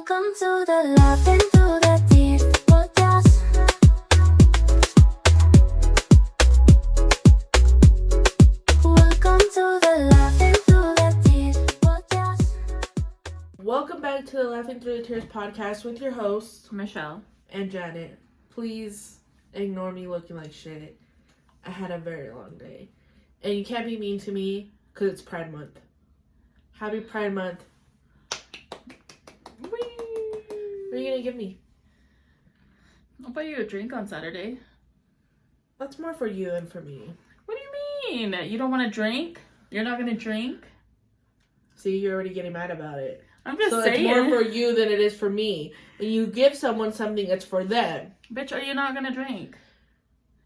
Welcome to the Laughing Through the Tears podcast. Welcome to the Laughing Through the Tears podcast. Welcome back to the Laughing Through the Tears podcast with your hosts, Michelle. and Janet. Please ignore me looking like shit. I had a very long day. And you can't be mean to me because it's Pride Month. Happy Pride Month. What are you going to give me? I'll buy you a drink on Saturday. That's more for you than for me. What do you mean? You don't want to drink? You're not going to drink? See, you're already getting mad about it. I'm just So saying. it's more for you than it is for me. And you give someone something that's for them. Bitch, are you not going to drink?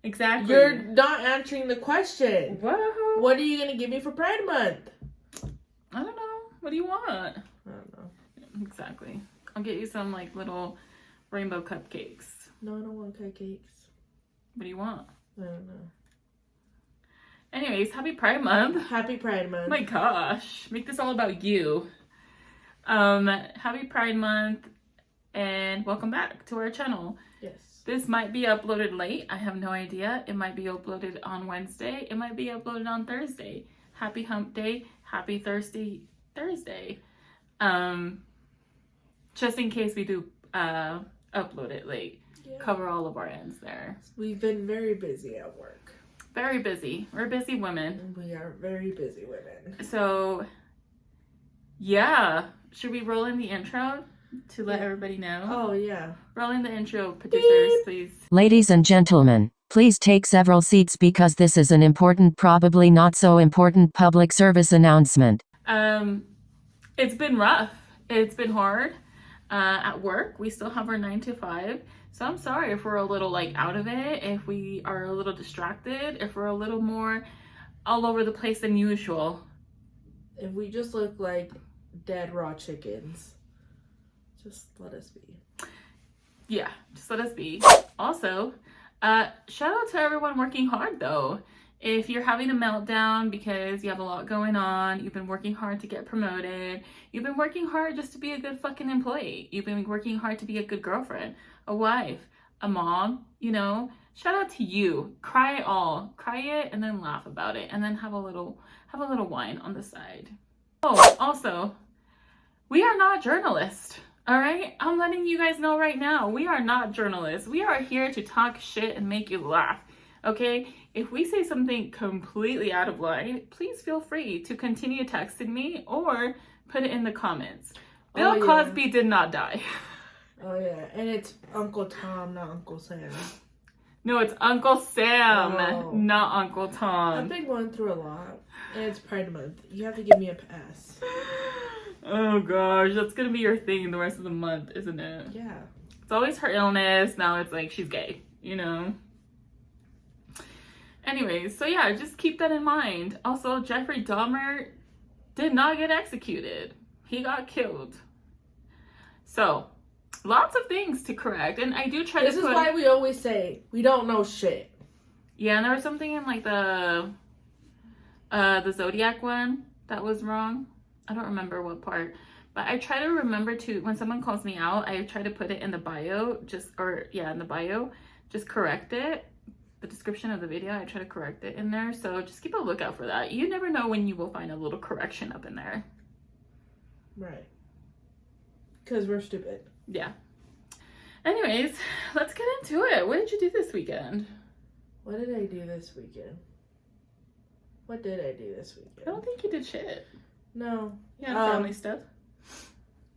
Exactly. You're not answering the question. Whoa. What are you going to give me for Pride Month? I don't know. What do you want? I don't know. Exactly. I'll get you some like little rainbow cupcakes. No, I don't want cupcakes. What do you want? I don't know. Anyways, happy Pride Month. Happy Pride Month. My gosh. Make this all about you. Happy Pride Month and welcome back to our channel. Yes. This might be uploaded late. I have no idea. It might be uploaded on Wednesday. It might be uploaded on Thursday. Happy Hump Day. Happy Thursday. Just in case we do upload it late. Yeah. Cover all of our ends there. We've been very busy at work. Very busy. We're busy women. We are very busy women. So, yeah. Should we roll in the intro to let everybody know? Oh, yeah. Roll in the intro, producers, please. Ladies and gentlemen, please take several seats because this is an important, probably not so important public service announcement. It's been rough. It's been hard. At work, we still have our 9 to 5. So I'm sorry if we're a little like out of it, if we are a little distracted, if we're a little more all over the place than usual. If we just look like dead raw chickens, just let us be. Yeah, just let us be. Also, shout out to everyone working hard though. If you're having a meltdown because you have a lot going on, you've been working hard to get promoted, you've been working hard just to be a good fucking employee, you've been working hard to be a good girlfriend, a wife, a mom, you know, shout out to you. Cry it all. Cry it and then laugh about it and then have a little wine on the side. Oh, also, we are not journalists. All right? I'm letting you guys know right now. We are not journalists. We are here to talk shit and make you laugh. Okay? If we say something completely out of line, please feel free to continue texting me or put it in the comments. Bill Cosby did not die. Oh, yeah. And it's Uncle Tom, not Uncle Sam. No, it's Uncle Sam, Oh. not Uncle Tom. I've been going through a lot. And it's Pride Month. You have to give me a pass. Oh gosh, that's gonna be your thing the rest of the month, isn't it? Yeah. It's always her illness. Now it's like she's gay, you know? Anyways, so yeah, just keep that in mind. Also, Jeffrey Dahmer did not get executed. He got killed. So, lots of things to correct. And I do try This to is put... why we always say we don't know shit. Yeah, and there was something in like the Zodiac one that was wrong. I don't remember what part. But I try to remember to, when someone calls me out, I try to put it in the bio, in the bio, just correct it. The description of the video, I try to correct it in there. So just keep a lookout for that. You never know when you will find a little correction up in there. Right. Because we're stupid. Yeah. Anyways, let's get into it. What did you do this weekend? What did I do this weekend? What did I do this weekend? I don't think you did shit. No. Yeah, family stuff.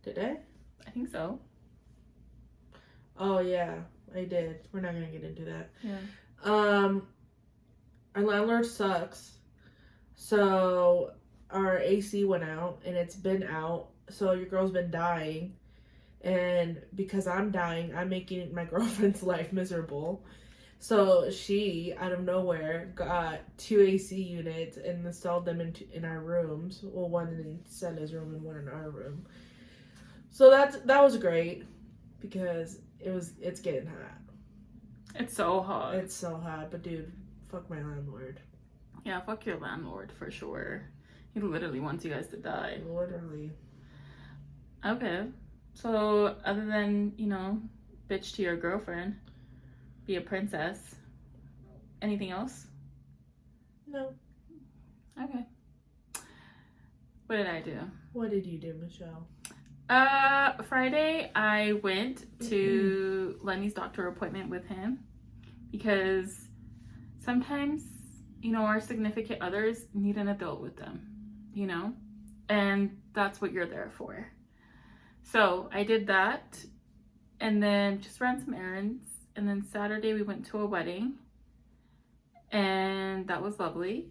Did I? I think so. Oh, yeah. I did. We're not going to get into that. Yeah. Our landlord sucks. So our AC went out and it's been out. So your girl's been dying. And because I'm dying, I'm making my girlfriend's life miserable. So she, out of nowhere, got 2 AC units and installed them in our rooms. Well, one in Senna's room and one in our room. So that was great because it's getting hot. It's so hot. It's so hot, but dude, fuck my landlord. Yeah, fuck your landlord for sure. He literally wants you guys to die. Literally. Okay. So other than, you know, bitch to your girlfriend, be a princess, anything else? No. Okay. What did I do? What did you do, Michelle? Friday I went to Lenny's doctor appointment with him because sometimes, you know, our significant others need an adult with them, you know, and that's what you're there for. So I did that and then just ran some errands, and then Saturday we went to a wedding and that was lovely.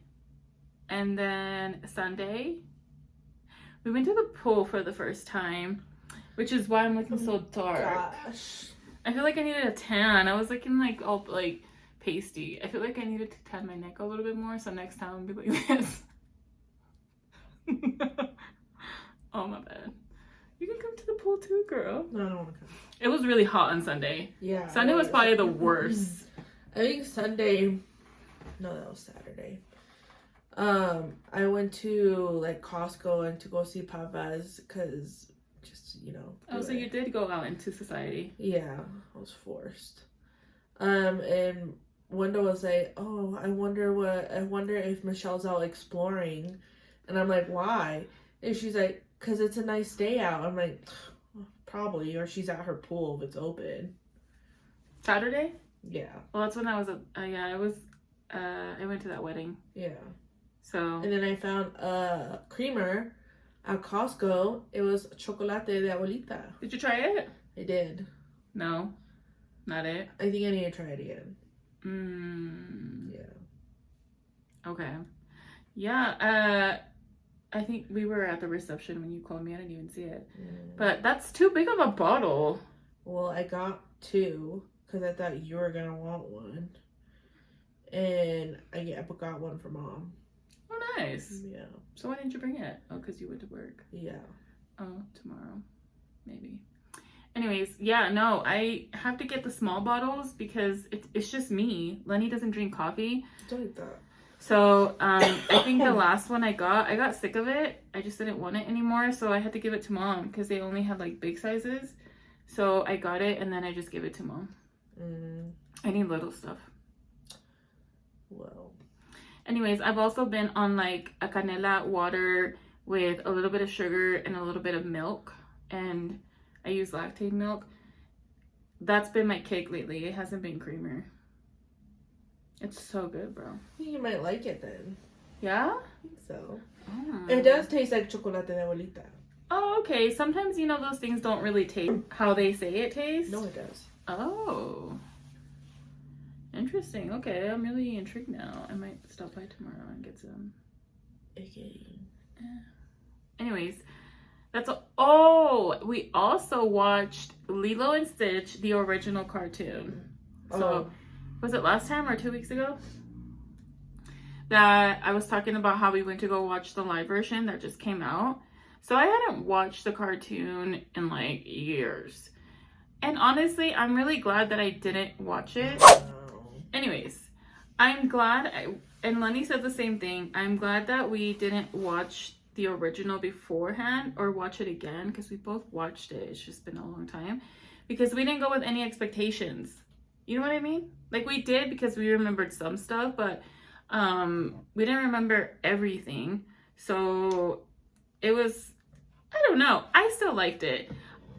And then Sunday we went to the pool for the first time, which is why I'm looking so dark. Gosh. I feel like I needed a tan. I was looking like all like pasty. I feel like I needed to tan my neck a little bit more, so next time I'll be like this. Oh my bad. You can come to the pool too, girl. No, I don't want to come. It was really hot on Sunday. Yeah. Sunday was probably the worst. I think Sunday. No, that was Saturday. I went to like Costco and to go see Papa's because just, you know. Oh, so you did go out into society. Yeah, I was forced. And Wendell was like, "Oh, I wonder if Michelle's out exploring," and I'm like, "Why?" And she's like, "'Cause it's a nice day out." I'm like, "Probably," or she's at her pool if it's open. Saturday? Yeah. Well, that's when I was at, I went to that wedding. Yeah. So. And then I found a creamer at Costco. It was chocolate de abuelita. Did you try it? I did. No. Not it? I think I need to try it again. Yeah. Okay. Yeah, I think we were at the reception when you called me. I didn't even see it. But that's too big of a bottle. Well, I got 2 because I thought you were going to want one. And I got one for Mom. Oh, nice. Yeah. So why didn't you bring it? Oh, because you went to work. Yeah. Oh, tomorrow. Maybe. Anyways, yeah, no, I have to get the small bottles because it's just me. Lenny doesn't drink coffee. Don't eat that. So, I think the last one I got sick of it. I just didn't want it anymore. So I had to give it to Mom because they only had like big sizes. So I got it and then I just gave it to Mom. I need little stuff. Well. Anyways, I've also been on like a canela water with a little bit of sugar and a little bit of milk. And I use lactate milk. That's been my kick lately. It hasn't been creamer. It's so good, bro. I think you might like it then. Yeah? I think so. Oh. It does taste like chocolate de abuelita. Oh, okay. Sometimes, you know, those things don't really taste how they say it tastes. No, it does. Oh. Interesting. Okay, I'm really intrigued now. I might stop by tomorrow and get some. Okay. Anyways, that's all. Oh, we also watched Lilo and Stitch, the original cartoon. So, was it last time or 2 weeks ago? That I was talking about how we went to go watch the live version that just came out. So I hadn't watched the cartoon in like years. And honestly, I'm really glad that I didn't watch it. Anyways, I'm glad, and Lenny said the same thing. I'm glad that we didn't watch the original beforehand or watch it again because we both watched it. It's just been a long time because we didn't go with any expectations. You know what I mean? Like we did because we remembered some stuff, but we didn't remember everything. So it was, I don't know. I still liked it.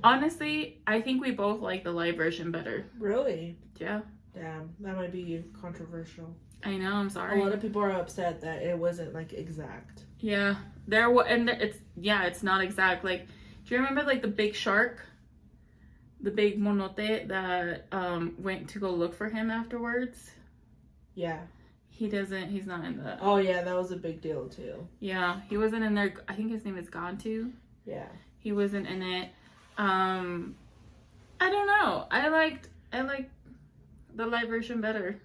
Honestly, I think we both like the live version better. Really? Yeah. Damn, that might be controversial. I know, I'm sorry. A lot of people are upset that it wasn't like exact. Yeah, it's not exact. Like, do you remember like the big shark, the big monote that went to go look for him afterwards? Yeah. He's not in the. Oh yeah, that was a big deal too. Yeah, he wasn't in there. I think his name is Gantu. Yeah. He wasn't in it. I don't know. I liked the live version better.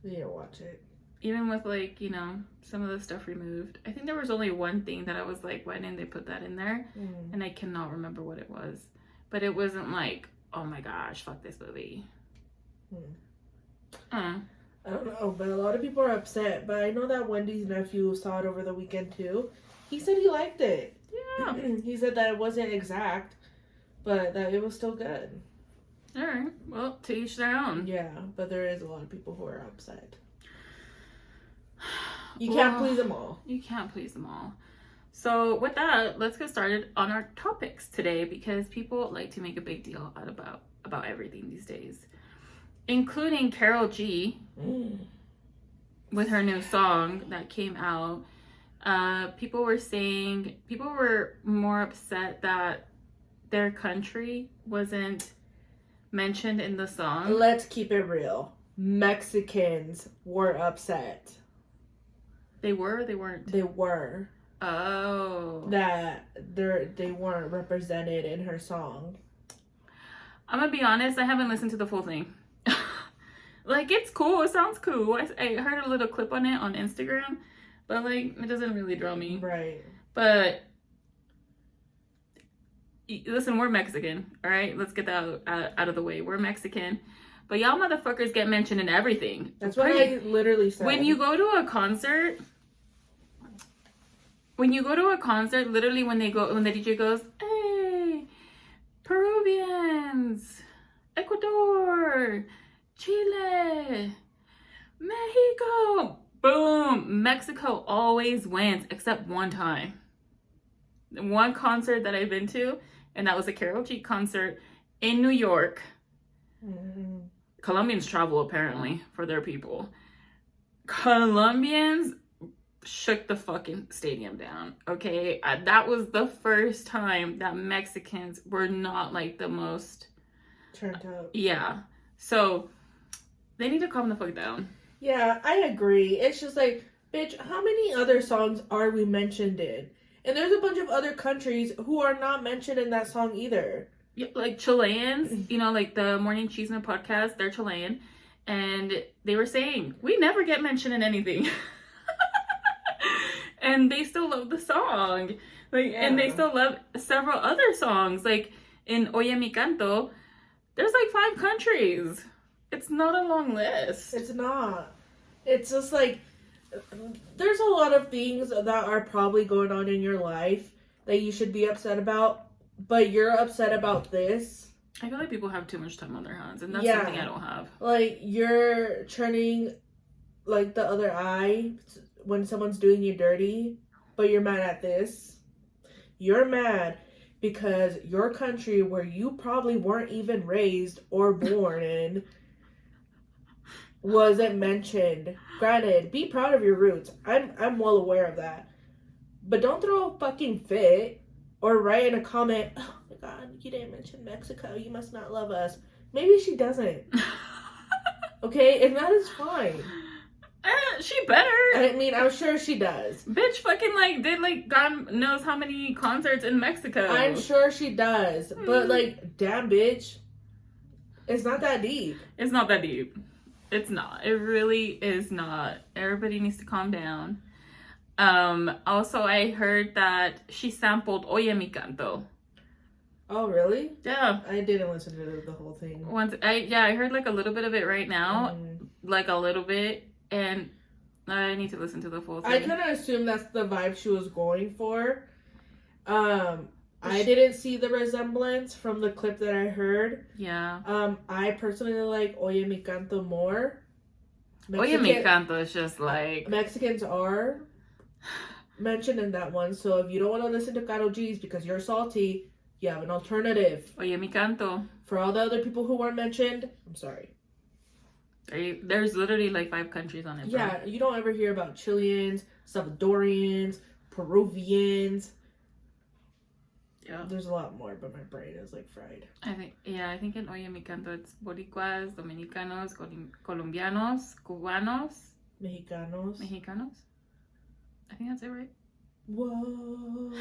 You need to watch it. Even with like, you know, some of the stuff removed. I think there was only one thing that I was like, why didn't they put that in there? And I cannot remember what it was. But it wasn't like, oh my gosh, fuck this movie. I don't know, but a lot of people are upset. But I know that Wendy's nephew saw it over the weekend too. He said he liked it. Yeah. He said that it wasn't exact, but that it was still good. All right. Well, to each their own. Yeah, but there is a lot of people who are upset. You can't please them all. You can't please them all. So with that, let's get started on our topics today, because people like to make a big deal out about everything these days, including Karol G with her new song that came out. People were more upset that their country wasn't mentioned in the song. Let's keep it real. Mexicans were upset. They were or they weren't? They were. Oh. That they weren't represented in her song. I'm gonna be honest, I haven't listened to the full thing. Like, it's cool, it sounds cool. I heard a little clip on it on Instagram, but like, it doesn't really draw me. Right. But listen, we're Mexican, all right? Let's get that out of the way. We're Mexican, but y'all motherfuckers get mentioned in everything. That's what I literally said. When you go to a concert, literally when the DJ goes, hey, Peruvians, Ecuador, Chile, Mexico, boom, Mexico always wins, except one time. One concert that I've been to, and that was a Karol G concert in New York. Colombians travel apparently for their people. Colombians shook the fucking stadium down, okay? That was the first time that Mexicans were not like the most turned up. Yeah. So they need to calm the fuck down. Yeah, I agree. It's just like, bitch, how many other songs are we mentioned in? And there's a bunch of other countries who are not mentioned in that song either. Yeah, like Chileans, you know, like the Morning Cheeseman podcast, they're Chilean. And they were saying, we never get mentioned in anything. And they still love the song. Like, yeah. And they still love several other songs. Like in Oye Mi Canto, there's like 5 countries. It's not a long list. It's not. It's just like, there's a lot of things that are probably going on in your life that you should be upset about, but you're upset about this. I feel like people have too much time on their hands, and that's something I don't have. Like, you're turning like the other eye when someone's doing you dirty, but you're mad at this. You're mad because your country, where you probably weren't even raised or born in, wasn't mentioned. Granted, be proud of your roots. I'm well aware of that. But don't throw a fucking fit or write in a comment, oh my god, you didn't mention Mexico, you must not love us. Maybe she doesn't. Okay? And that is fine. She better. I mean, I'm sure she does. Bitch fucking like did like God knows how many concerts in Mexico. I'm sure she does. But like, damn bitch. It's not that deep. It's not that deep. It's not. It really is not. Everybody needs to calm down. Also, I heard that she sampled Oye Mi Canto. Oh, really? Yeah. I didn't listen to the whole thing. I heard like a little bit of it right now. Like a little bit. And I need to listen to the full thing. I kind of assumed that's the vibe she was going for. I didn't see the resemblance from the clip that I heard. Yeah. I personally like Oye Mi Canto more. Oye Mi Canto is just like... Mexicans are mentioned in that one, so if you don't want to listen to Karol G's because you're salty, you have an alternative. Oye Mi Canto. For all the other people who weren't mentioned, I'm sorry. There's literally like 5 countries on it, bro. Yeah, you don't ever hear about Chileans, Salvadorians, Peruvians. Yeah. There's a lot more, but my brain is like fried. I think in Oye Mi Canto it's Boricuas, Dominicanos, Colombianos, Cubanos, Mexicanos. I think that's it, right? Whoa.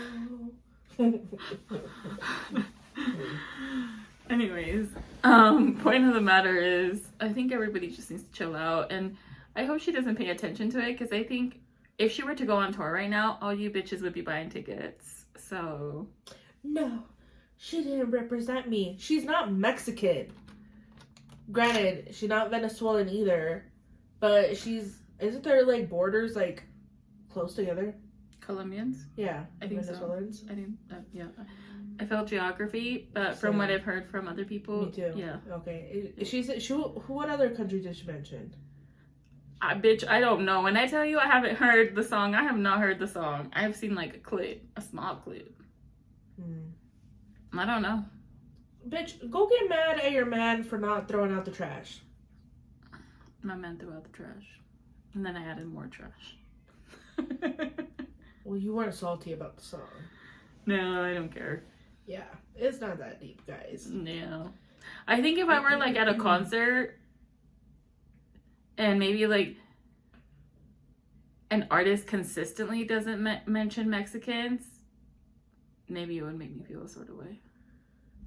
Anyways, point of the matter is, I think everybody just needs to chill out, and I hope she doesn't pay attention to it, because I think if she were to go on tour right now, all you bitches would be buying tickets. So no, she didn't represent me. She's not Mexican. Granted, she's not Venezuelan either, but isn't there like borders like close together? Colombians? Yeah, I think Venezuelans. so. I think yeah. I felt geography, but from what I've heard from other people, Me too. yeah. Okay. What other country did she mention? Bitch, I don't know. When I tell you I haven't heard the song, I have not heard the song. I've seen like a clip, a small clip. I don't know. Bitch, go get mad at your man for not throwing out the trash. My man threw out the trash. And then I added more trash. Well, you weren't salty about the song. No, I don't care. Yeah, it's not that deep, guys. No. I think if I were like at a concert and maybe like an artist consistently doesn't mention Mexicans, maybe it would make me feel a sort of way.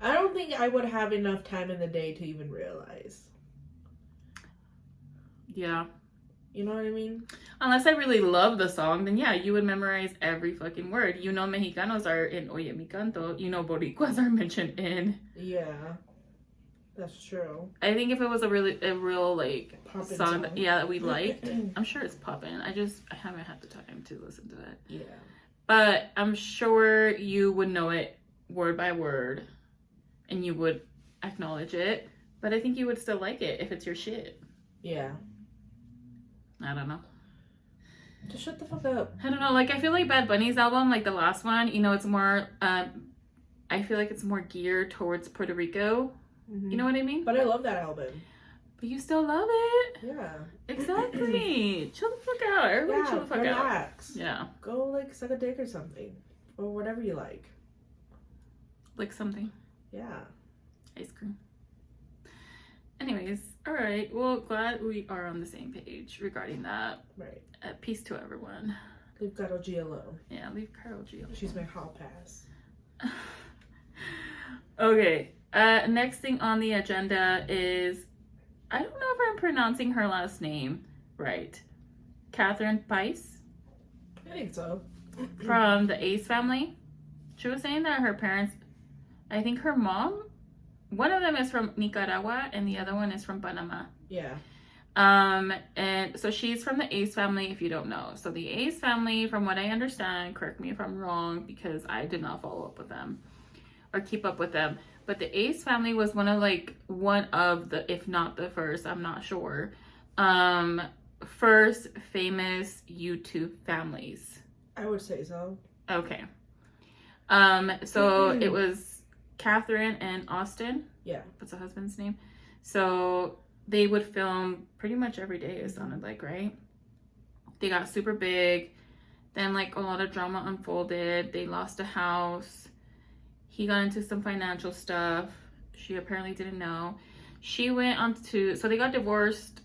I don't think I would have enough time in the day to even realize. Yeah. You know what I mean? Unless I really love the song, then yeah, you would memorize every fucking word. You know Mexicanos are in Oye Mi Canto. You know Boricuas are mentioned in. Yeah. That's true. I think if it was a real like Poppin' song that we liked, I'm sure it's poppin'. I haven't had the time to listen to it. Yeah. But I'm sure you would know it word by word and you would acknowledge it. But I think you would still like it if it's your shit. Yeah. I don't know. Just shut the fuck up. I don't know. Like, I feel like Bad Bunny's album, like the last one, you know, it's more, I feel like it's more geared towards Puerto Rico. Mm-hmm. You know what I mean? But I love that album. But you still love it. Yeah. Exactly. Chill the fuck out. Everybody chill the fuck relax. out. Yeah. Go, like, suck a dick or something. Or whatever you like. Like something. Yeah. Ice cream. Anyways, all right. Well, glad we are on the same page regarding that. Right. Peace to everyone. Leave Karol G alone. Yeah, leave Karol G alone. She's my hall pass. Okay. Next thing on the agenda is, I don't know if I'm pronouncing her last name right. Catherine Pice. I think so. From the Ace family. She was saying that her parents, I think her mom, one of them is from Nicaragua and the other one is from Panama. Yeah. And so she's from the Ace family, if you don't know. So the Ace family, from what I understand, correct me if I'm wrong, because I did not follow up with them or keep up with them. But the Ace family was one of the, if not the first, I'm not sure, first famous YouTube families. I would say so. Okay. So it was Catherine and Austin. Yeah. What's the husband's name? So they would film pretty much every day, it sounded like, right? They got super big. Then, like, a lot of drama unfolded. They lost a house. He got into some financial stuff. She apparently didn't know. She went on to... So they got divorced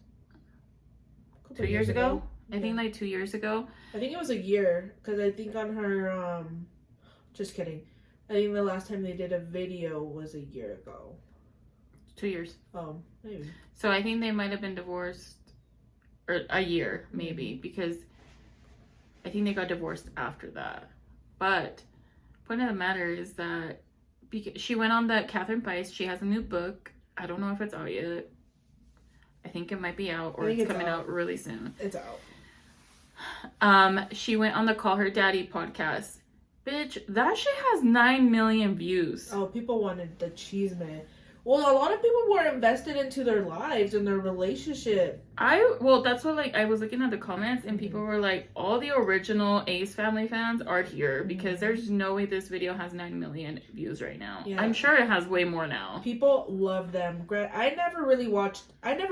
2 years ago? Yeah. I think, like, 2 years ago. I think it was a year. Because I think on her... Just kidding. I think the last time they did a video was a year ago. 2 years. Oh, maybe. So I think they might have been divorced, or a year maybe, because I think they got divorced after that. But point of the matter is that she went on the Catherine Pice. She has a new book. I don't know if it's out yet. I think it might be out, or it's coming out really soon. It's out. She went on the Call Her Daddy podcast. Bitch, that shit has 9 million views. Oh, people wanted the cheese man. Well, a lot of people were invested into their lives and their relationship. That's what, like, I was looking at the comments and people were like, all the original Ace family fans are here because there's no way this video has 9 million views right now. Yeah. I'm sure it has way more now. People love them. I never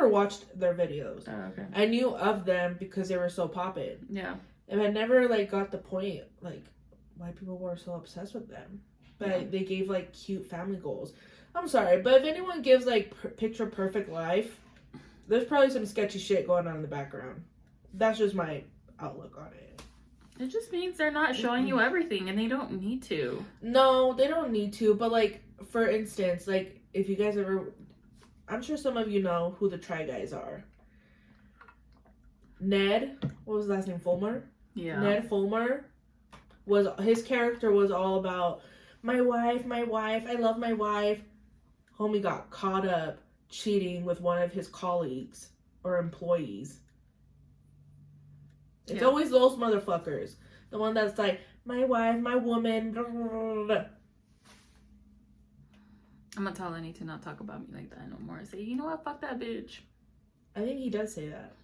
watched their videos. Oh, okay. I knew of them because they were so poppin'. Yeah. And I never, like, got the point, like, why people were so obsessed with them. But they gave, like, cute family goals. I'm sorry, but if anyone gives, like, picture perfect life, there's probably some sketchy shit going on in the background. That's just my outlook on it. It just means they're not showing you everything, and they don't need to. No, they don't need to, but, like, for instance, like, if you guys ever... I'm sure some of you know who the Try Guys are. Ned, what was his last name? Fulmer? Yeah. Ned Fulmer, his character was all about, my wife, I love my wife. Homie got caught up cheating with one of his colleagues or employees. It's always those motherfuckers. The one that's like, my wife, my woman. Blah, blah, blah, blah. I'm gonna tell Lenny to not talk about me like that no more. Say, you know what? Fuck that bitch. I think he does say that.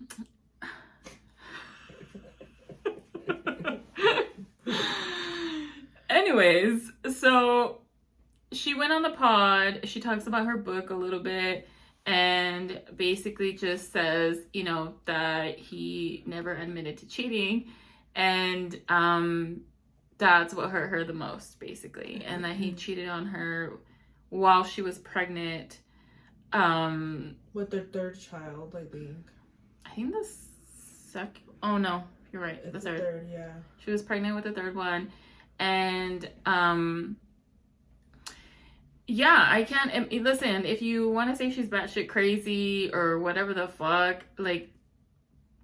Anyways, so she went on the pod. She talks about her book a little bit and basically just says, you know, that he never admitted to cheating, and that's what hurt her the most, basically, and that he cheated on her while she was pregnant. With their third child, I think. I think the second. Oh no, you're right. It's The the third, yeah. She was pregnant with the third one, and yeah, I can't. Listen, if you want to say she's batshit crazy or whatever the fuck, like,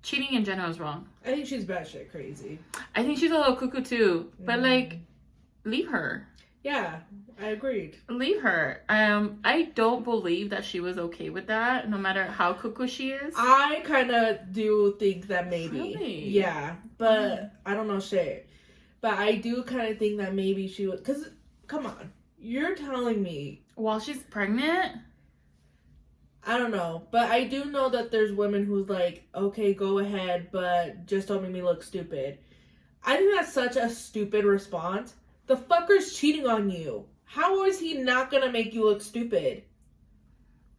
cheating in general is wrong. I think she's batshit crazy. I think she's a little cuckoo too, but like, leave her. Yeah, I agreed. Leave her. I don't believe that she was okay with that, no matter how cuckoo she is. I kind of do think that maybe. Really? Yeah, but I don't know shit. But I do kind of think that maybe she was, because, come on, you're telling me. While she's pregnant? I don't know, but I do know that there's women who's like, okay, go ahead, but just don't make me look stupid. I think that's such a stupid response. The fucker's cheating on you. How is he not gonna make you look stupid?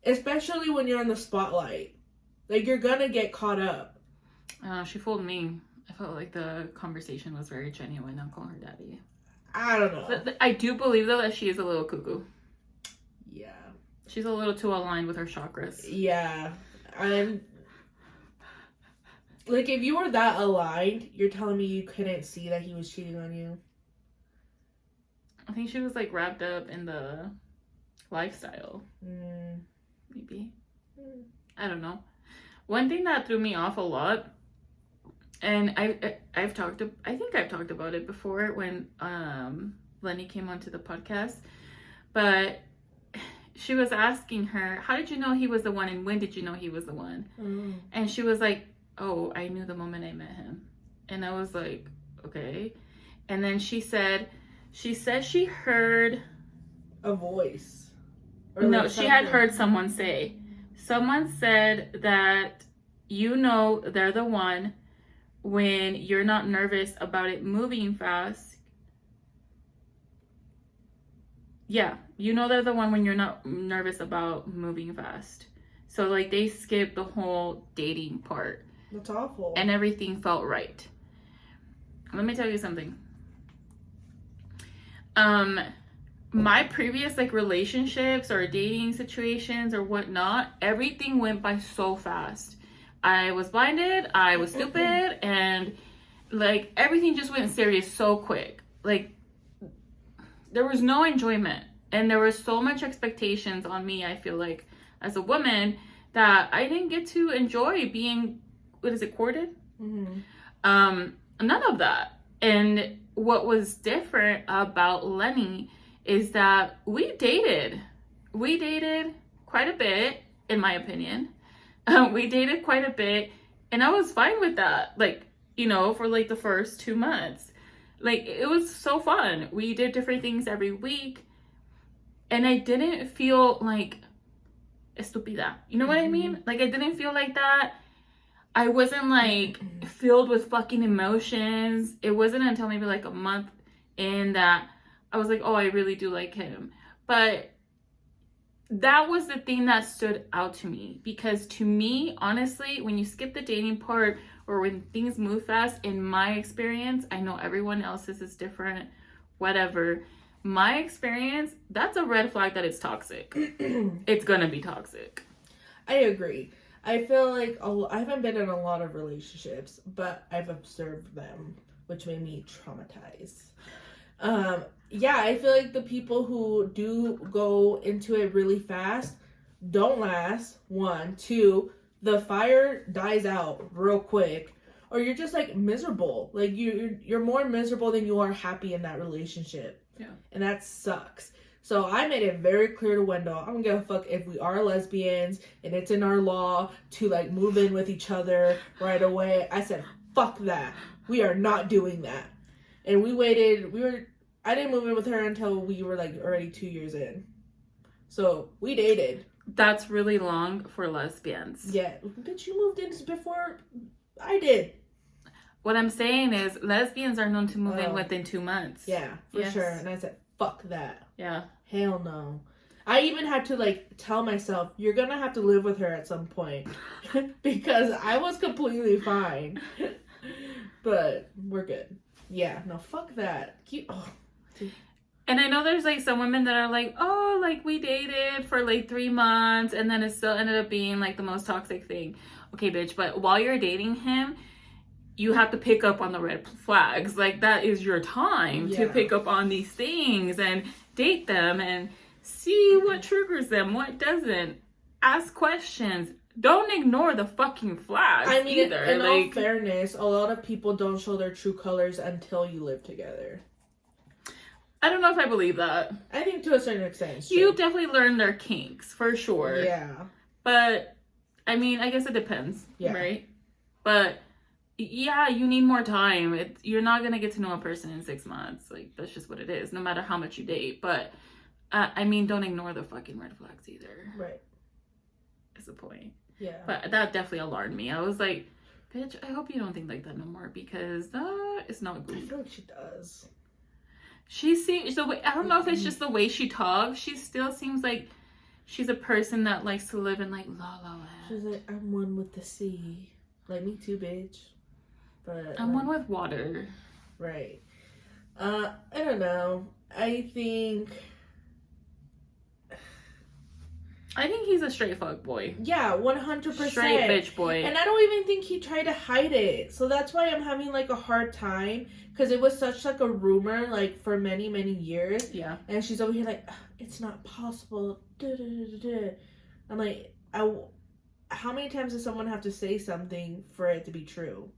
Especially when you're in the spotlight. Like, you're gonna get caught up. She fooled me. I felt like the conversation was very genuine. I'll call her daddy. I don't know. But I do believe, though, that she is a little cuckoo. Yeah. She's a little too aligned with her chakras. Yeah. I'm... Like, if you were that aligned, you're telling me you couldn't see that he was cheating on you? I think she was, like, wrapped up in the lifestyle. Maybe. I don't know. One thing that threw me off a lot, and I think I've talked about it before when Lenny came onto the podcast, but she was asking her, how did you know he was the one, and when did you know he was the one? And she was like, oh, I knew the moment I met him. And I was like, okay. And then she said she heard a voice. Or no, like she had heard someone say. Someone said that, you know, they're the one when you're not nervous about it moving fast. Yeah, you know they're the one when you're not nervous about moving fast. So, like, they skipped the whole dating part. That's awful. And everything felt right. Let me tell you something. My previous, like, relationships or dating situations or whatnot, everything went by so fast. I was blinded, I was stupid, and, like, everything just went serious so quick. Like, there was no enjoyment, and there was so much expectations on me, I feel like, as a woman, that I didn't get to enjoy being, courted? None of that. And what was different about Lenny is that we dated quite a bit, in my opinion. We dated quite a bit, and I was fine with that. Like, you know, for like the first 2 months, like, it was so fun. We did different things every week, and I didn't feel like estúpida. You know what I mean? Like, I didn't feel like that. I wasn't like filled with fucking emotions. It wasn't until maybe like a month in that I was like, oh, I really do like him. But that was the thing that stood out to me, because to me, honestly, when you skip the dating part or when things move fast, in my experience, I know everyone else's is different, whatever. My experience, that's a red flag that it's toxic. It's gonna be toxic. I agree. I feel like I haven't been in a lot of relationships, but I've observed them, which made me traumatized. Yeah, I feel like the people who do go into it really fast don't last. 1, 2, the fire dies out real quick, or you're just like miserable. Like you're more miserable than you are happy in that relationship. Yeah, and that sucks. So I made it very clear to Wendell, I don't give a fuck if we are lesbians and it's in our law to like move in with each other right away. I said, fuck that. We are not doing that. And we waited, I didn't move in with her until we were like already 2 years in. So we dated. That's really long for lesbians. Yeah, bitch, you moved in before I did. What I'm saying is lesbians are known to move in within 2 months. Yeah, for sure. And I said, fuck that. Yeah. Hell no. I even had to like tell myself, you're gonna have to live with her at some point. Because I was completely fine. But we're good. Yeah, no, fuck that. And I know there's like some women that are like, oh, like we dated for like 3 months and then it still ended up being like the most toxic thing. Okay, bitch, but while you're dating him, you have to pick up on the red flags. Like that is your time to pick up on these things and date them and see what triggers them, what doesn't. Ask questions. Don't ignore the fucking flags. I mean, either. in like, all fairness, a lot of people don't show their true colors until you live together. I don't know if I believe that. I think to a certain extent, it's true. You definitely learn their kinks, for sure. Yeah. But, I mean, I guess it depends, right? But, yeah, you need more time. You're not going to get to know a person in 6 months. Like, that's just what it is, no matter how much you date. But, I mean, don't ignore the fucking red flags either. Right. That's the point. Yeah. But that definitely alarmed me. I was like, bitch, I hope you don't think like that no more because that is not good. I feel like she does. She seems the way, I don't know if it's just the way she talks. She still seems like she's a person that likes to live in like La La Land. She's like, I'm one with the sea. Like, me too, bitch. But I'm one with water. Right. I don't know. I think he's a straight fuck boy. Yeah, 100%. Straight bitch boy. And I don't even think he tried to hide it. So that's why I'm having like a hard time. Because it was such like a rumor like for many, many years. Yeah. And she's over here like, it's not possible. I'm like, how many times does someone have to say something for it to be true?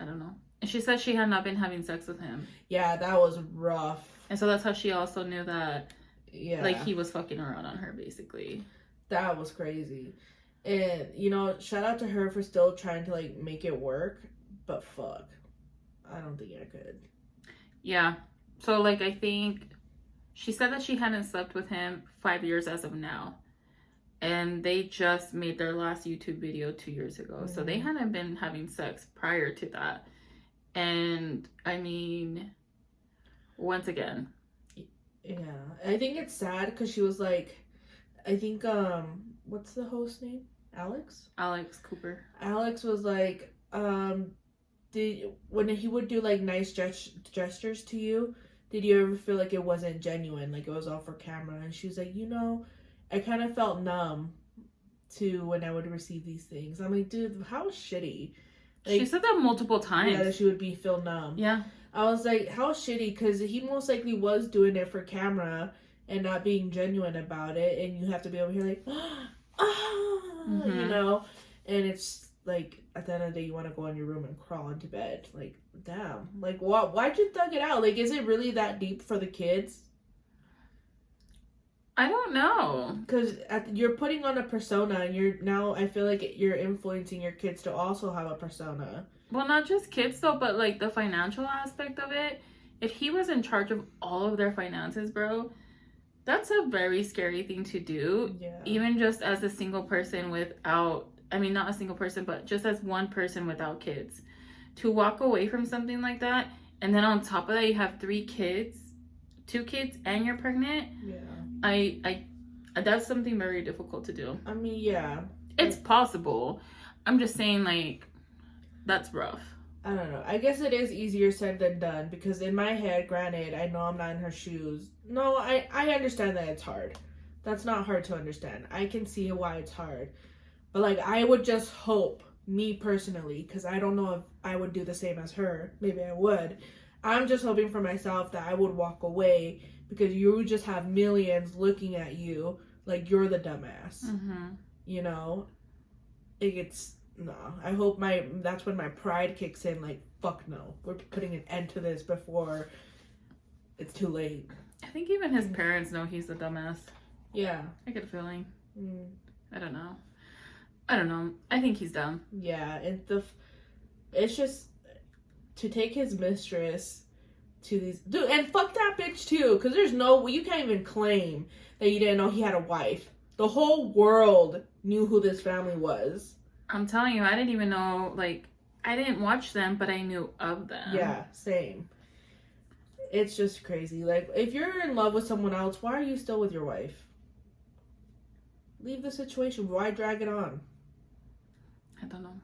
I don't know. And she said she had not been having sex with him. Yeah, that was rough. And so that's how she also knew that yeah, like he was fucking around on her basically. That was crazy. And you know, shout out to her for still trying to like make it work, but fuck, I don't think I could. Yeah, so like I think she said that she hadn't slept with him 5 years as of now, and they just made their last YouTube video 2 years ago. So they hadn't been having sex prior to that. And I mean, once again, yeah, I think it's sad because she was like, I think what's the host name? Alex Cooper. Alex was like, when he would do like nice gestures to you, did you ever feel like it wasn't genuine, like it was all for camera? And she was like, you know, I kind of felt numb to when I would receive these things. I'm like, dude, how shitty. Like, she said that multiple times. Yeah, that she would feel numb. Yeah. I was like, how shitty, because he most likely was doing it for camera and not being genuine about it, and you have to be over here like, you know, and it's like, at the end of the day, you want to go in your room and crawl into bed. Like, damn. Like, why'd you thug it out? Like, is it really that deep for the kids? I don't know. Because you're putting on a persona, and I feel like you're influencing your kids to also have a persona. Well, not just kids though, but like the financial aspect of it. If he was in charge of all of their finances, bro, that's a very scary thing to do. Yeah. Even just as a single person without, I mean, not a single person, but just as one person without kids. To walk away from something like that, and then on top of that, you have 3 kids, 2 kids, and you're pregnant. Yeah. I that's something very difficult to do. I mean, yeah. It's possible. I'm just saying, like, that's rough. I don't know. I guess it is easier said than done, because in my head, granted, I know I'm not in her shoes. No, I understand that it's hard. That's not hard to understand. I can see why it's hard. But, like, I would just hope, me personally, because I don't know if I would do the same as her. Maybe I would. I'm just hoping for myself that I would walk away, because you just have millions looking at you like you're the dumbass. You know? No, I hope that's when my pride kicks in, like, fuck no. We're putting an end to this before it's too late. I think even his parents know he's a dumbass. Yeah. I get a feeling. I don't know. I think he's dumb. Yeah, it's just to take his mistress to these dude, and fuck that bitch too, because there's no, you can't even claim that you didn't know he had a wife. The whole world knew who this family was. I'm telling you, I didn't even know, like, I didn't watch them, but I knew of them. Yeah, same. It's just crazy. Like, if you're in love with someone else, why are you still with your wife? Leave the situation. Why drag it on? I don't know.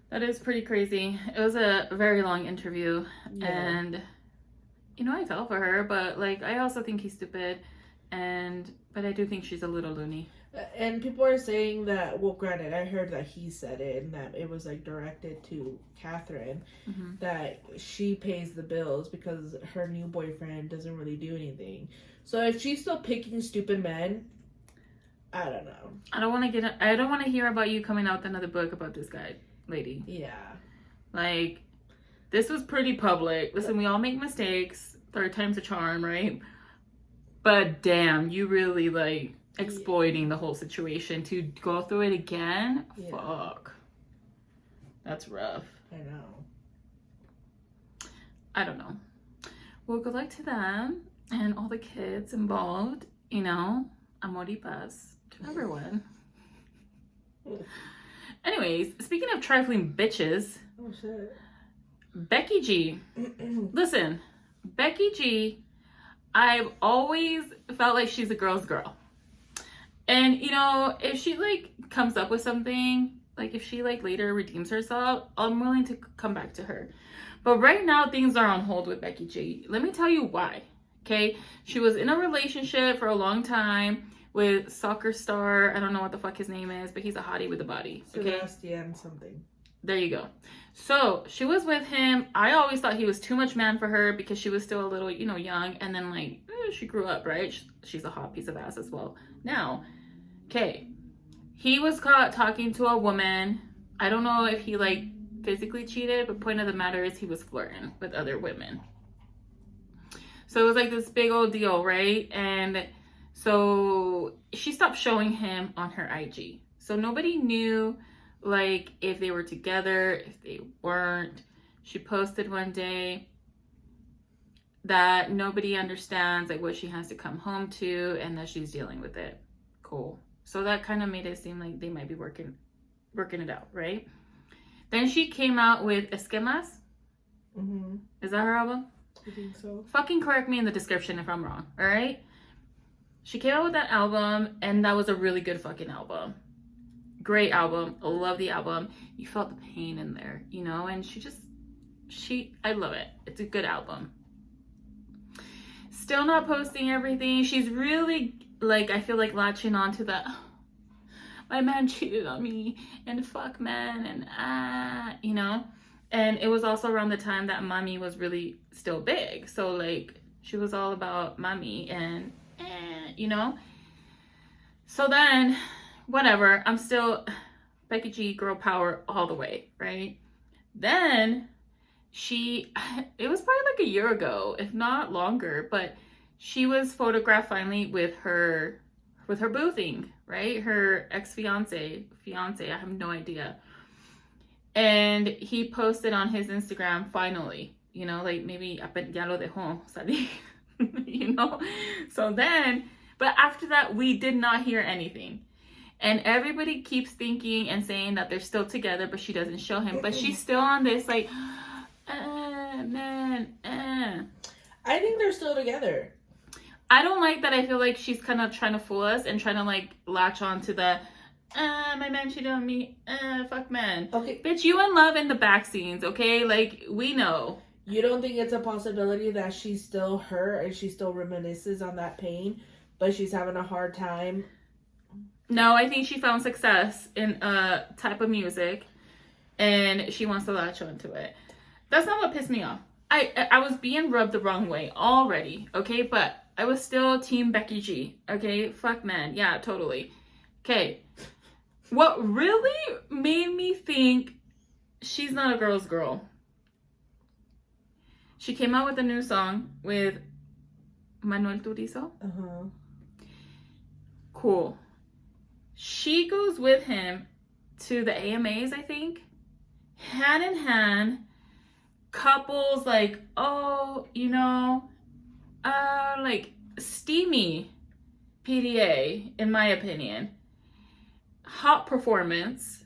That is pretty crazy. It was a very long interview, and you know, I fell for her, but like, I also think he's stupid, but I do think she's a little loony. And people are saying that, well, granted, I heard that he said it, and that it was like directed to Catherine, that she pays the bills because her new boyfriend doesn't really do anything. So if she's still picking stupid men, I don't know. I don't want to hear about you coming out with another book about this guy, lady. Yeah. Like, this was pretty public. Listen, we all make mistakes. Third time's a charm, right? But damn, you really like exploiting the whole situation to go through it again. Yeah. Fuck, that's rough. I know. I don't know. Well, good luck to them and all the kids involved. You know, amor y paz to everyone. Anyways, speaking of trifling bitches, Oh shit. Becky G. Listen, Becky G, I've always felt like she's a girl's girl. And, you know, if she, like, comes up with something, like, if she, like, later redeems herself, I'm willing to come back to her. But right now, things are on hold with Becky G. Let me tell you why, okay? She was in a relationship for a long time with soccer star. I don't know what the fuck his name is, but he's a hottie with a body, okay? Sebastian something. There you go. So, she was with him. I always thought he was too much man for her because she was still a little, you know, young. And then, like, she grew up, right? She's a hot piece of ass as well. Now, okay, he was caught talking to a woman. I don't know if he, like, physically cheated, but point of the matter is he was flirting with other women. So, it was, like, this big old deal, right? And so, she stopped showing him on her IG. So, nobody knew, like, if they were together, if they weren't. She posted one day that nobody understands, like, what she has to come home to and that she's dealing with it. Cool. So that kind of made it seem like they might be working it out, right? Then she came out with Esquemas. Is that her album? I think so. Fucking correct me in the description if I'm wrong, all right? She came out with that album, and that was a really good fucking album. Great album. I love the album. You felt the pain in there, you know? And I love it. It's a good album. Still not posting everything. She's really, like, I feel like latching on to that, my man cheated on me, and fuck man, and you know? And it was also around the time that Mommy was really still big. So, like, she was all about Mommy and, you know? So then, whatever, I'm still Becky G, girl power all the way, right? Then it was probably like a year ago, if not longer, but she was photographed finally with her boo thing, right? Her ex-fiance, I have no idea. And he posted on his Instagram finally, you know, like maybe ya lo dejó salir, you know? So then, but after that, we did not hear anything. And everybody keeps thinking and saying that they're still together, but she doesn't show him. But she's still on this, like, man. I think they're still together. I don't like that. I feel like she's kind of trying to fool us and trying to, like, latch on to the, my man cheated on me, fuck man. Okay. Bitch, you in love in the back scenes, okay? Like, we know. You don't think it's a possibility that she's still her and she still reminisces on that pain, but she's having a hard time? No, I think she found success in a type of music and she wants to latch onto it. That's not what pissed me off. I was being rubbed the wrong way already, okay? But I was still team Becky G, okay? Fuck man, yeah, totally. Okay, what really made me think she's not a girl's girl, she came out with a new song with Manuel Turizo. Cool. She goes with him to the AMAs, I think, hand in hand, couples like, oh, you know, like steamy PDA, in my opinion. Hot performance.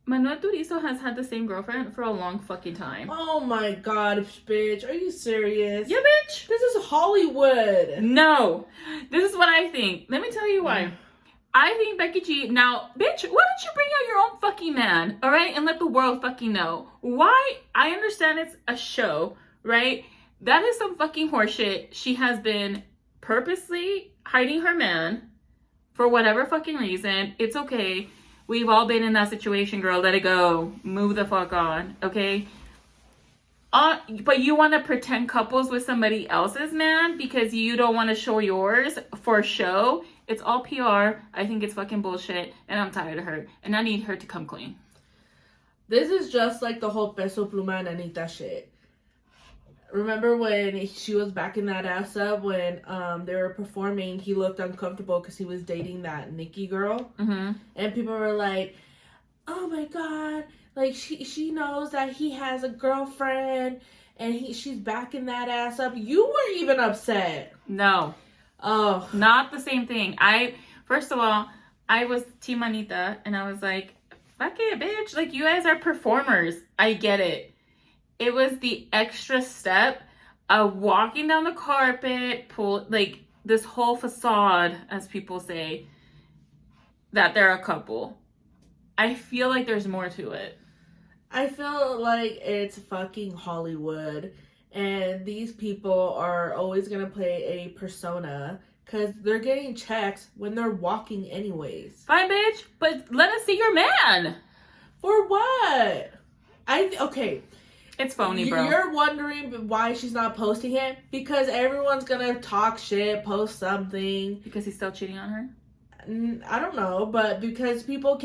Manuel Turizo has had the same girlfriend for a long fucking time. Oh my god, bitch. Are you serious? Yeah, bitch. This is Hollywood. No. This is what I think. Let me tell you why. I think Becky G, now, bitch, why don't you bring out your own fucking man, all right? And let the world fucking know. Why? I understand it's a show, right? That is some fucking horseshit. She has been purposely hiding her man for whatever fucking reason. It's okay. We've all been in that situation, girl. Let it go. Move the fuck on, okay? But you want to pretend couples with somebody else's man because you don't want to show yours for show. It's all PR. I think it's fucking bullshit, and I'm tired of her, and I need her to come clean. This is just like the whole Peso Pluma and Anita shit. Remember when she was backing that ass up when they were performing, he looked uncomfortable because he was dating that Nikki girl. Mm-hmm. And people were like, oh my god, like she knows that he has a girlfriend and she's backing that ass up. You were even upset. No. Oh. Not the same thing. First of all, I was Team Anita, and I was like, fuck it, bitch. Like, you guys are performers. I get it. It was the extra step of walking down the carpet, like this whole facade, as people say, that they're a couple. I feel like there's more to it. I feel like it's fucking Hollywood, and these people are always gonna play a persona because they're getting checks when they're walking anyways. Fine, bitch, but let us see your man. For what? Okay. It's phony, bro. You're wondering why she's not posting him? Because everyone's gonna talk shit, post something. Because he's still cheating on her? I don't know, but because people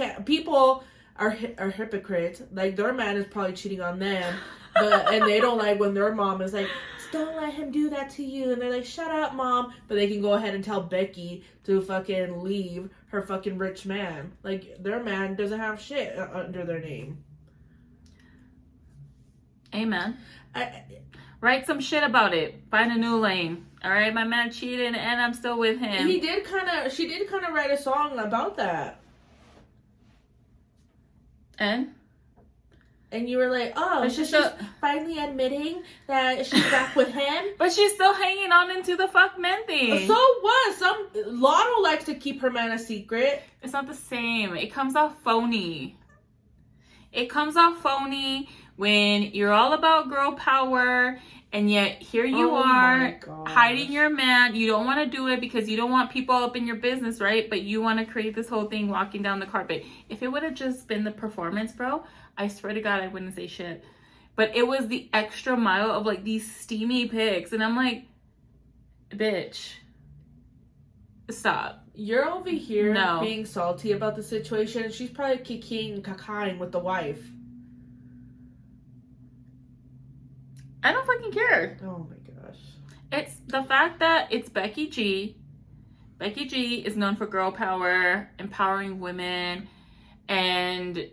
are hypocrites. Like, their man is probably cheating on them, and they don't like when their mom is like, don't let him do that to you. And they're like, shut up, mom. But they can go ahead and tell Becky to fucking leave her fucking rich man. Like, their man doesn't have shit under their name. Amen. Write some shit about it. Find a new lane. All right, my man cheated, and I'm still with him. She did kind of write a song about that. And you were like, oh, but she's finally admitting that she's back with him. But she's still hanging on into the fuck men thing. So what? Lotto likes to keep her man a secret. It's not the same. It comes off phony. It comes off phony when you're all about girl power, and yet here you are hiding your man. You don't want to do it because you don't want people up in your business, right? But you want to create this whole thing walking down the carpet. If it would have just been the performance, bro, I swear to God, I wouldn't say shit. But it was the extra mile of like these steamy pics, and I'm like, bitch, stop. You're over here being salty about the situation. She's probably kicking and cacaing with the wife. I don't fucking care. Oh my gosh. It's the fact that it's Becky G. Becky G is known for girl power, empowering women, and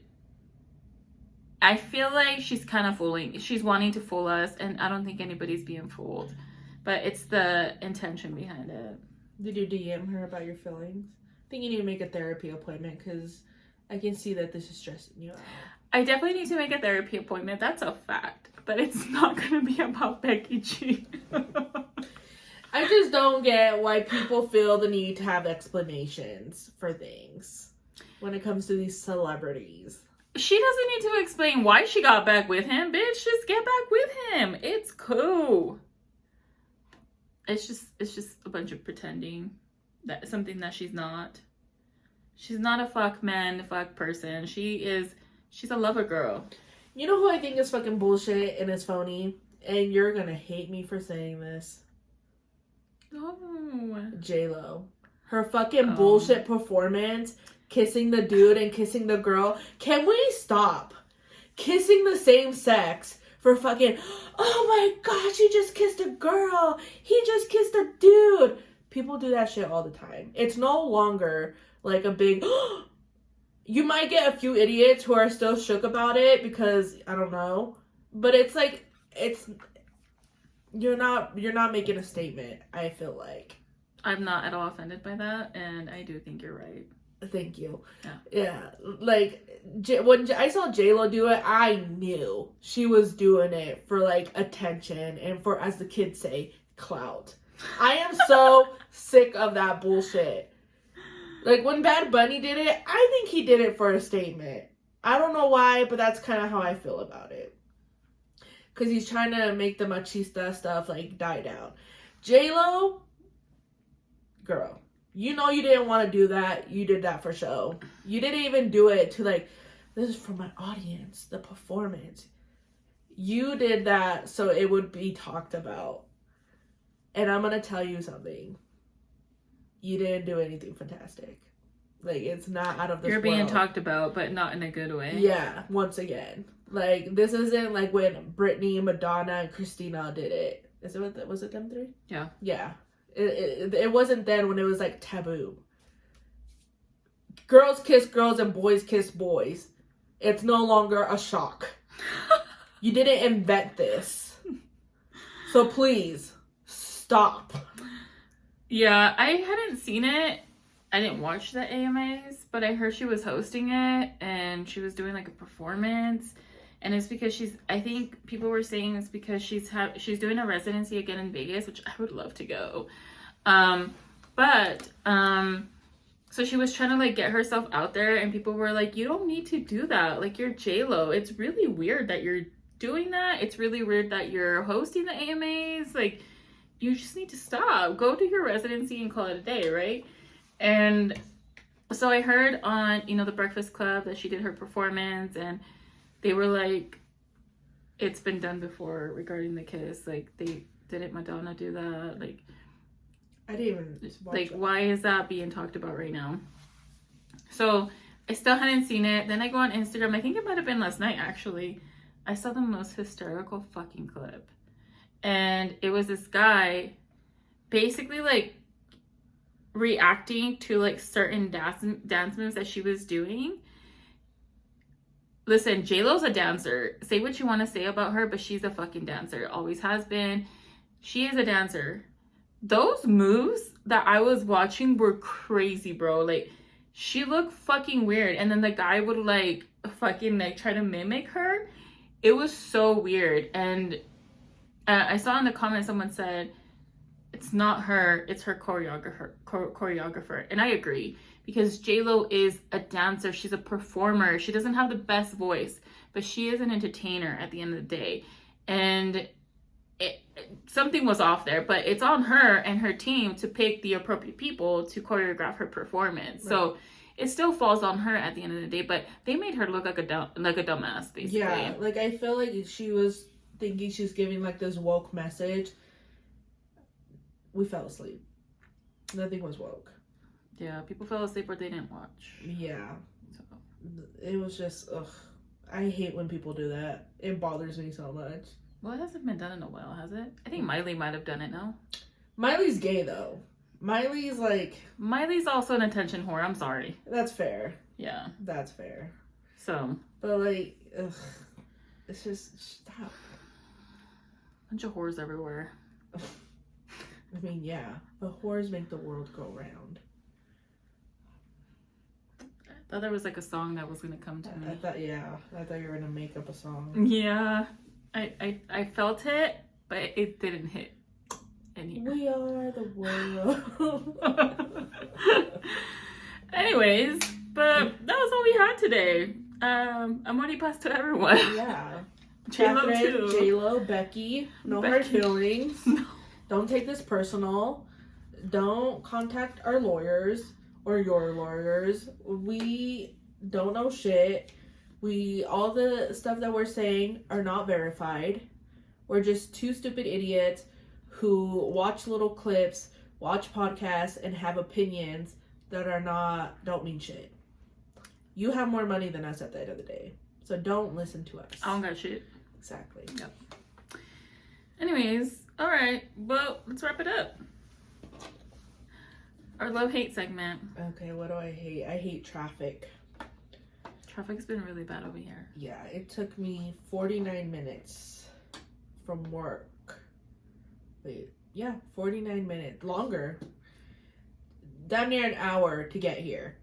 I feel like she's kind of she's wanting to fool us, and I don't think anybody's being fooled. But it's the intention behind it. Did you DM her about your feelings? I think you need to make a therapy appointment because I can see that this is stressing you out. I definitely need to make a therapy appointment. That's a fact. But it's not going to be about Becky G. I just don't get why people feel the need to have explanations for things when it comes to these celebrities. She doesn't need to explain why she got back with him, bitch. Just get back with him. It's cool. It's just a bunch of pretending that something that she's not. She's not a fuck man, fuck person. She's a lover girl. You know who I think is fucking bullshit and is phony? And you're gonna hate me for saying this. Oh. J-Lo. Her fucking bullshit performance, kissing the dude and kissing the girl. Can we stop kissing the same sex for fucking, oh my gosh, he just kissed a girl. He just kissed a dude. People do that shit all the time. It's no longer like a big... You might get a few idiots who are still shook about it because, I don't know, But it's like, you're not making a statement, I feel like. I'm not at all offended by that, and I do think you're right. Thank you. Yeah. Like, when I saw J-Lo do it, I knew she was doing it for, like, attention and for, as the kids say, clout. I am so sick of that bullshit. Like, when Bad Bunny did it, I think he did it for a statement. I don't know why, but that's kind of how I feel about it. Because he's trying to make the machista stuff, like, die down. J-Lo, girl, you know you didn't want to do that. You did that for show. You didn't even do it to, like, this is for my audience, the performance. You did that so it would be talked about. And I'm going to tell you something. You didn't do anything fantastic. Like, it's not out of this You're being world. talked about, but not in a good way. Yeah, once again. Like, this isn't like when Britney, Madonna, and Christina did it. Was it them three? Yeah. Yeah. It wasn't then when it was, like, taboo. Girls kiss girls and boys kiss boys. It's no longer a shock. You didn't invent this. So please, stop. Yeah, I hadn't seen it. I didn't watch the AMAs, but I heard she was hosting it and she was doing like a performance. And it's because I think people were saying it's because she's doing a residency again in Vegas, which I would love to go. So she was trying to like get herself out there, and people were like, you don't need to do that. Like, you're J-Lo. It's really weird that you're doing that. It's really weird that you're hosting the AMAs. Like, you just need to stop. Go do your residency and call it a day, right? And so I heard on, the Breakfast Club that she did her performance, and they were like, it's been done before regarding the kiss. Like, didn't Madonna do that? Like, I didn't even watch like, it. why is that being talked about right now? So I still hadn't seen it. Then I go on Instagram. I think it might have been last night, actually. I saw the most hysterical fucking clip. And it was this guy basically, like, reacting to, like, certain dance moves that she was doing. Listen, J-Lo's a dancer. Say what you want to say about her, but she's a fucking dancer. Always has been. She is a dancer. Those moves that I was watching were crazy, bro. Like, she looked fucking weird. And then the guy would, like, fucking, like, try to mimic her. It was so weird. And I saw in the comments someone said, it's not her, it's her choreographer. And I agree. Because J-Lo is a dancer. She's a performer. She doesn't have the best voice. But she is an entertainer at the end of the day. And something was off there, but it's on her and her team to pick the appropriate people to choreograph her performance. Right. So it still falls on her at the end of the day, but they made her look like a dumbass, basically. Yeah, like, I feel like she was thinking she's giving, like, this woke message. We fell asleep. Nothing was woke. Yeah, people fell asleep or they didn't watch. Yeah. So. It was just, ugh. I hate when people do that. It bothers me so much. Well, it hasn't been done in a while, has it? I think Miley might have done it now. Miley's gay, though. Miley's also an attention whore. I'm sorry. That's fair. Yeah. That's fair. So. But, like, ugh. It's just, stop. Bunch of whores everywhere. I mean, yeah. But whores make the world go round. I thought there was, like, a song that was going to come to me. I thought you were going to make up a song. Yeah. I felt it, but it didn't hit anywhere. We are the world. Anyways, but that was all we had today. I'm already past to everyone. Yeah. J-Lo Catherine, too. J-Lo, Becky. No hard feelings. No. Don't take this personal. Don't contact our lawyers or your lawyers. We don't know shit. All the stuff that we're saying are not verified. We're just two stupid idiots who watch little clips, watch podcasts, and have opinions that don't mean shit. You have more money than us at the end of the day. So don't listen to us. I don't got shit. Exactly. Yep. Anyways, alright. Well, let's wrap it up. Our love-hate segment. Okay, what do I hate? I hate traffic. Traffic's been really bad over here. Yeah, it took me 49 minutes from work. Wait, yeah, 49 minutes. Longer. Damn near an hour to get here.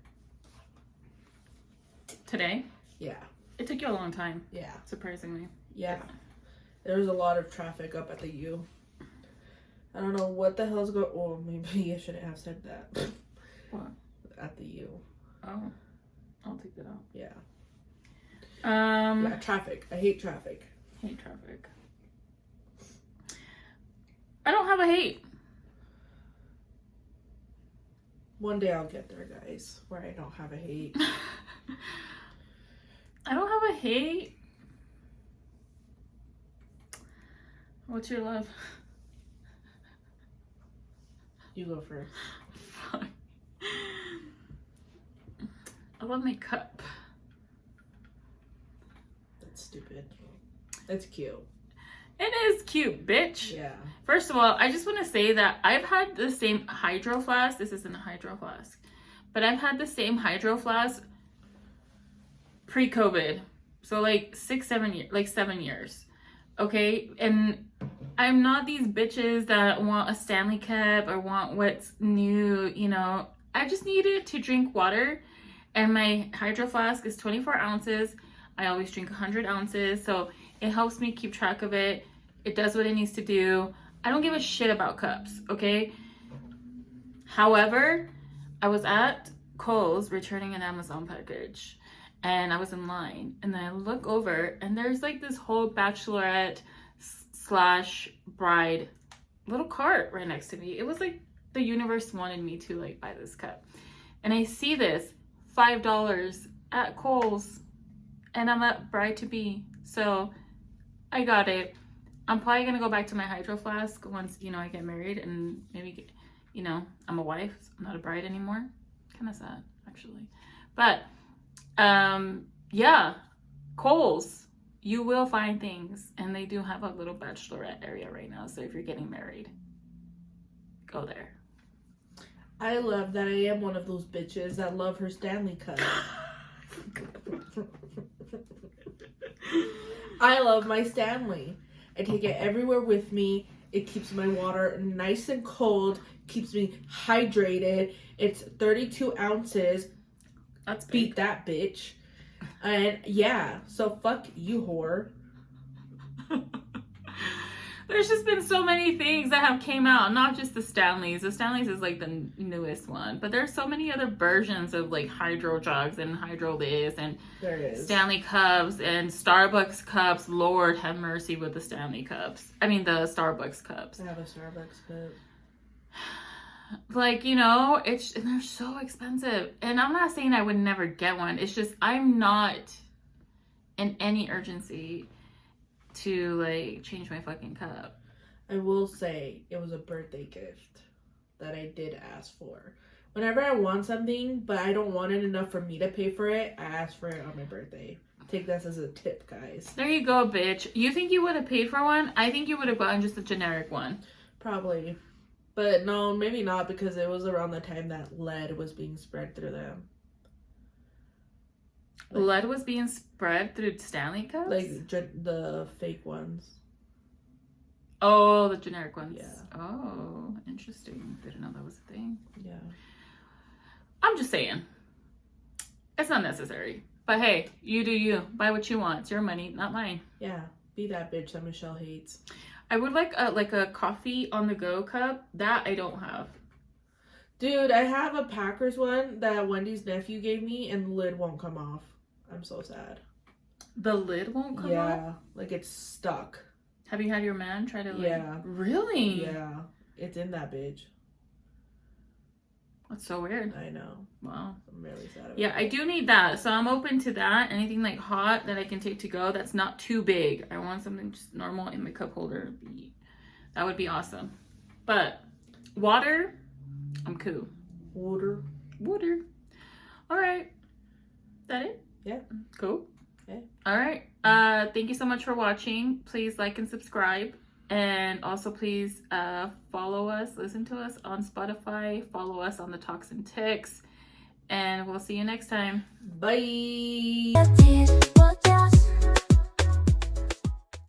Today? Yeah, It took you a long time, yeah, surprisingly. yeah. There was a lot of traffic up at the U. I don't know what the hell's going. Oh, maybe I shouldn't have said that. What? At the U. Oh, I'll take that out. Yeah. Yeah, Traffic. I hate traffic. hate traffic. I don't have a hate. One day I'll get there, guys, where I don't have a hate. I don't have a hate. What's your love? You go first. Fuck. I love my cup. That's stupid. That's cute. It is cute, bitch. Yeah. First of all, I just want to say that I've had the same hydro flask. This isn't a hydro flask, but I've had the same hydro flask pre-COVID. So like 7 years, like 7 years. Okay. And I'm not these bitches that want a Stanley Cup or want what's new, you know. I just needed to drink water, and my hydro flask is 24 ounces. I always drink 100 ounces. So it helps me keep track of it. It does what it needs to do. I don't give a shit about cups, okay? However, I was at Kohl's returning an Amazon package, and I was in line, and then I look over, and there's like this whole bachelorette / bride little cart right next to me. It was like the universe wanted me to like buy this cup. And I see this $5 at Kohl's, and I'm a bride to be. So I got it. I'm probably gonna go back to my hydro flask once, you know, I get married and maybe get, you know, I'm a wife. So I'm not a bride anymore. Kind of sad, actually. But yeah, Kohl's, you will find things, and they do have a little bachelorette area right now. So if you're getting married, go there. I love that I am one of those bitches that love her Stanley Cup. I love my Stanley. I take it everywhere with me. It keeps my water nice and cold, keeps me hydrated. It's 32 ounces. That's big. Beat that bitch. And yeah, so fuck you, whore. There's just been so many things that have came out, not just the Stanleys. The Stanleys is like the newest one, but there's so many other versions of like hydro jugs and hydro this and There it is. Stanley cups and Starbucks cups. Lord have mercy with the Stanley cups. I mean the Starbucks cups. I have a Starbucks cup. Like, you know, and they're so expensive. And I'm not saying I would never get one. It's just I'm not in any urgency to like change my fucking cup. I will say it was a birthday gift that I did ask for. Whenever I want something, but I don't want it enough for me to pay for it, I ask for it on my birthday. Take this as a tip, guys. There you go, bitch. You think you would have paid for one? I think you would have gotten just a generic one. Probably. But no, maybe not, because it was around the time that lead was being spread through them. Lead was being spread through Stanley cups? Like the fake ones. Oh, the generic ones. Yeah. Oh, interesting. Didn't know that was a thing. Yeah. I'm just saying. It's not necessary. But hey, you do you. Buy what you want. It's your money, not mine. Yeah. Be that bitch that Michelle hates. I would like a coffee on the go cup. That I don't have. Dude, I have a Packers one that Wendy's nephew gave me, and the lid won't come off. I'm so sad. The lid won't come off? Like it's stuck. Have you had your man try to like... Yeah. Really? Yeah. It's in that bitch. That's so weird. I know. Wow. I'm really sad about Yeah, I do need that. So I'm open to that. Anything like hot that I can take to go that's not too big. I want something just normal in my cup holder. That would be awesome. But water, I'm cool. Water. All right. That it? Yeah. Cool. Okay. All right. Thank you so much for watching. Please like and subscribe. And also please follow us, listen to us on Spotify, follow us on the Talks and Ticks, and we'll see you next time. Bye. Tearz, what else?